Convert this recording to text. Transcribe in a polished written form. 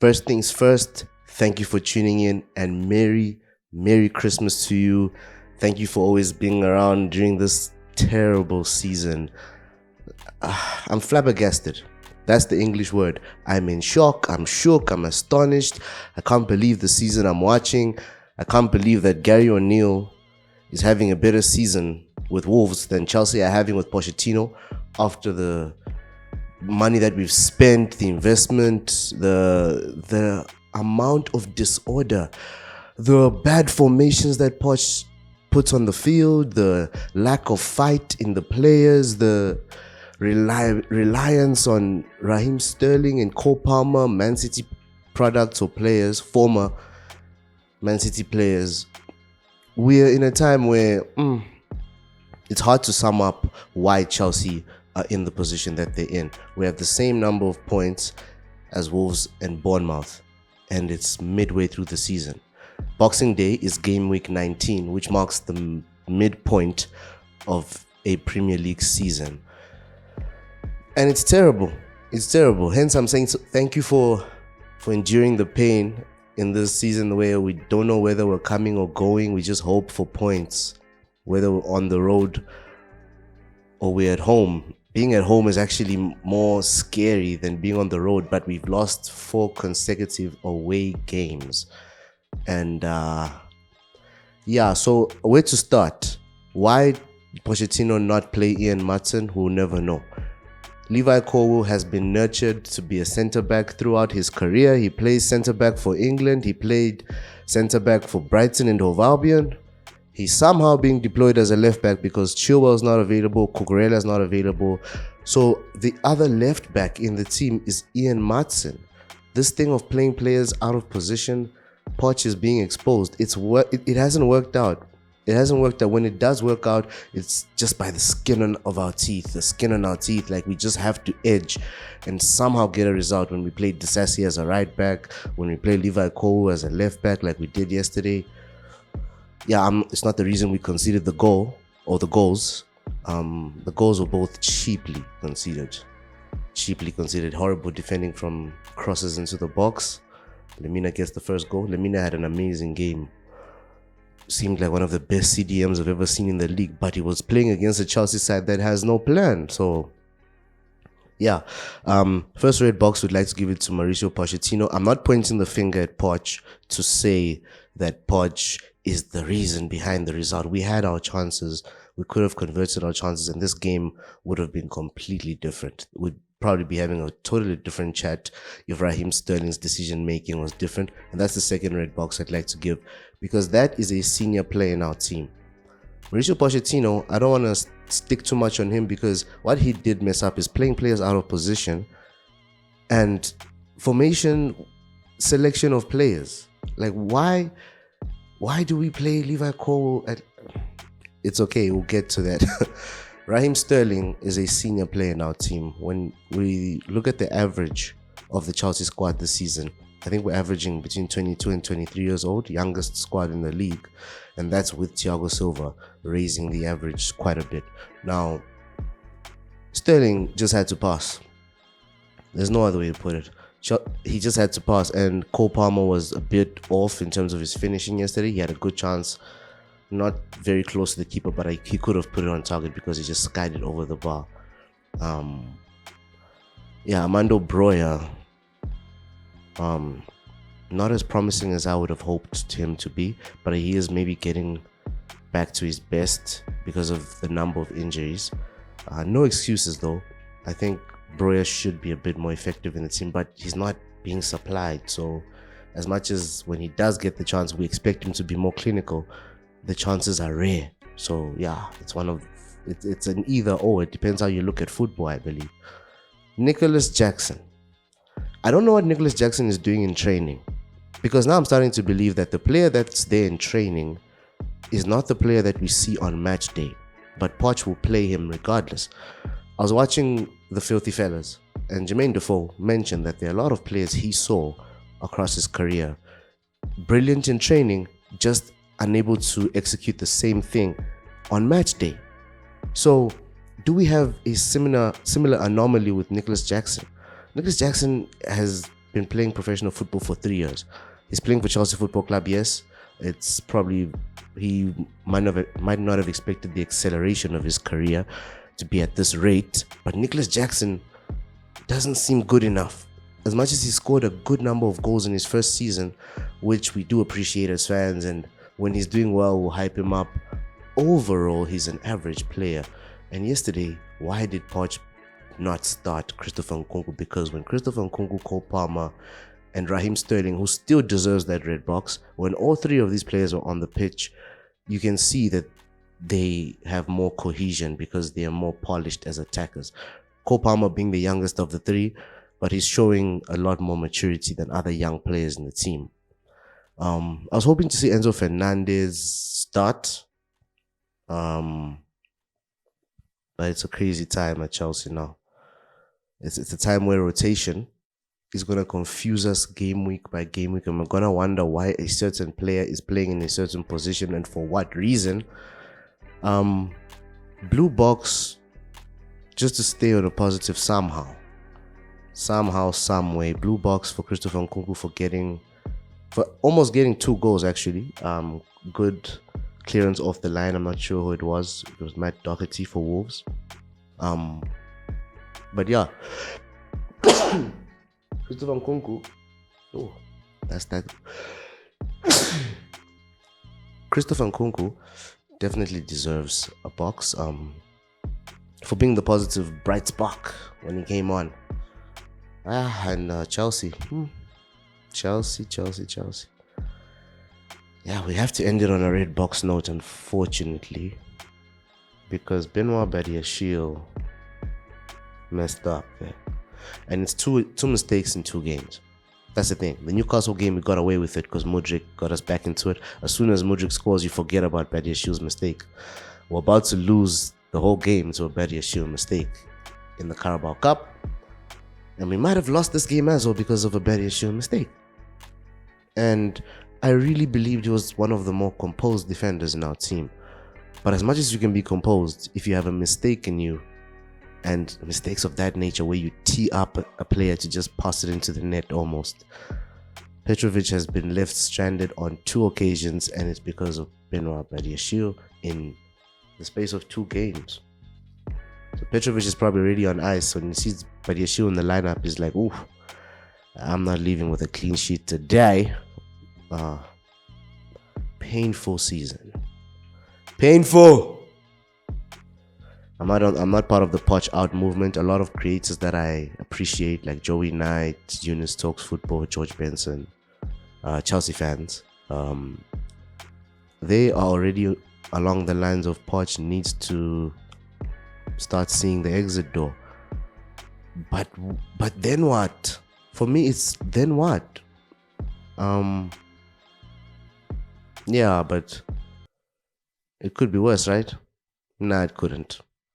First things first, thank you for tuning in and Merry Christmas to you. Thank you for always being around during this terrible season. I'm flabbergasted. That's the English word. I'm in shock, I'm shook, I'm astonished. I can't believe the season I'm watching. I can't believe that Gary O'Neill is having a better season with Wolves than Chelsea are having with Pochettino after the money that we've spent, the investment, the amount of disorder, the bad formations that Poch puts on the field, the lack of fight in the players, the reliance on Raheem Sterling and Cole Palmer, Man City products or players, former Man City players. We're in a time where it's hard to sum up why Chelsea are in the position that they're in. We have the same number of points as Wolves and Bournemouth, and it's midway through the season. Boxing Day is game week 19, which marks the midpoint of a Premier League season. And it's terrible. It's terrible. Hence, I'm saying thank you for enduring the pain in this season where we don't know whether we're coming or going. We just hope for points, whether we're on the road or we're at home. Being at home is actually more scary than being on the road, but we've lost 4 consecutive away games. And so where to start? Why Pochettino not play Ian Maatsen? We'll never know. Levi Colwill has been nurtured to be a centre-back throughout his career. He plays centre-back for England. He played centre-back for Brighton and Hove Albion. He's somehow being deployed as a left-back because Chilwell's not available, Cucurella's not available. So the other left-back in the team is Ian Maatsen. This thing of playing players out of position, Poch is being exposed. It hasn't worked out. It hasn't worked out. When it does work out, it's just by the skin of our teeth. The skin on our teeth. Like, we just have to edge and somehow get a result. When we play Disasi as a right back, when we play Levi Colwill as a left back like we did yesterday. It's not the reason we conceded the goal or the goals. The goals were both cheaply conceded. Horrible defending from crosses into the box. Lemina gets the first goal. Lemina had an amazing game. Seemed like one of the best CDMs I've ever seen in the league, but he was playing against a Chelsea side that has no plan. So, first red box would like to give it to Mauricio Pochettino. I'm not pointing the finger at Poch to say that Poch is the reason behind the result. We had our chances. We could have converted our chances, and this game would have been completely different. We'd probably be having a totally different chat if Raheem Sterling's decision making was different. And that's the second red box I'd like to give, because that is a senior player in our team. Mauricio Pochettino, I don't want to stick too much on him, because what he did mess up is playing players out of position and formation selection of players. Like, why do we play Levi Colwill at... It's okay, we'll get to that. Raheem Sterling is a senior player in our team. When we look at the average of the Chelsea squad this season, I think we're averaging between 22 and 23 years old, youngest squad in the league. And that's with Thiago Silva raising the average quite a bit. Now, Sterling just had to pass. There's no other way to put it. He just had to pass, and Cole Palmer was a bit off in terms of his finishing yesterday. He had a good chance, not very close to the keeper, but he could have put it on target because he just skied it over the bar. Armando Broja, not as promising as I would have hoped him to be, but he is maybe getting back to his best because of the number of injuries. No excuses though. I think Broja should be a bit more effective in the team, but he's not being supplied. So as much as when he does get the chance, we expect him to be more clinical, the chances are rare. So it's an either or. It depends how you look at football, I believe. Nicholas Jackson. I don't know what Nicholas Jackson is doing in training, because now I'm starting to believe that the player that's there in training is not the player that we see on match day, but Poch will play him regardless. I was watching The Filthy Fellas, and Jermaine Defoe mentioned that there are a lot of players he saw across his career, brilliant in training, just unable to execute the same thing on match day. So do we have a similar anomaly with Nicholas Jackson? Nicholas Jackson has been playing professional football for 3 years. He's playing for Chelsea Football Club, yes. It's probably, he might not have expected the acceleration of his career to be at this rate, but Nicholas Jackson doesn't seem good enough. As much as he scored a good number of goals in his first season, which we do appreciate as fans, and when he's doing well, we'll hype him up. Overall, he's an average player. And yesterday, why did Poch not start Christopher Nkunku? Because when Christopher Nkunku, Cole Palmer, and Raheem Sterling, who still deserves that red box, when all three of these players are on the pitch, you can see that they have more cohesion because they are more polished as attackers. Cole Palmer being the youngest of the three, but he's showing a lot more maturity than other young players in the team. I was hoping to see Enzo Fernandez start, but it's a crazy time at Chelsea now. It's a time where rotation is going to confuse us game week by game week, and we're going to wonder why a certain player is playing in a certain position and for what reason. Blue box, just to stay on a positive somehow, some way. Blue box for Christopher Nkunku for almost getting 2 goals actually. Good clearance off the line. I'm not sure who it was. It was Matt Doherty for Wolves. But yeah. Christopher Nkunku. Oh, that's that. Christopher Nkunku definitely deserves a box for being the positive bright spark when he came on. And Chelsea. Chelsea. Yeah, we have to end it on a red box note, unfortunately, because Benoit Badiashile messed up there. And it's two mistakes in 2 games. That's the thing. The Newcastle game, we got away with it because Mudryk got us back into it. As soon as Mudryk scores, you forget about Badiashile's mistake. We're about to lose the whole game to a Badiashile mistake in the Carabao Cup. And we might have lost this game as well because of a Badiashile mistake. And I really believed he was one of the more composed defenders in our team. But as much as you can be composed, if you have a mistake in you, and mistakes of that nature where you tee up a player to just pass it into the net almost, Petrovic has been left stranded on 2 occasions, and it's because of Benoit Badiashile in the space of 2 games. So Petrovic is probably already on ice. When he sees Badiashile in the lineup, he's like, ooh, I'm not leaving with a clean sheet today. Painful season. Painful. I'm not part of the Poch out movement. A lot of creators that I appreciate, like Joey Knight, Eunice Talks Football, George Benson, Chelsea fans, they are already along the lines of Poch needs to start seeing the exit door. But then what? For me, it's then what? Yeah, but it could be worse, right? Nah, it couldn't.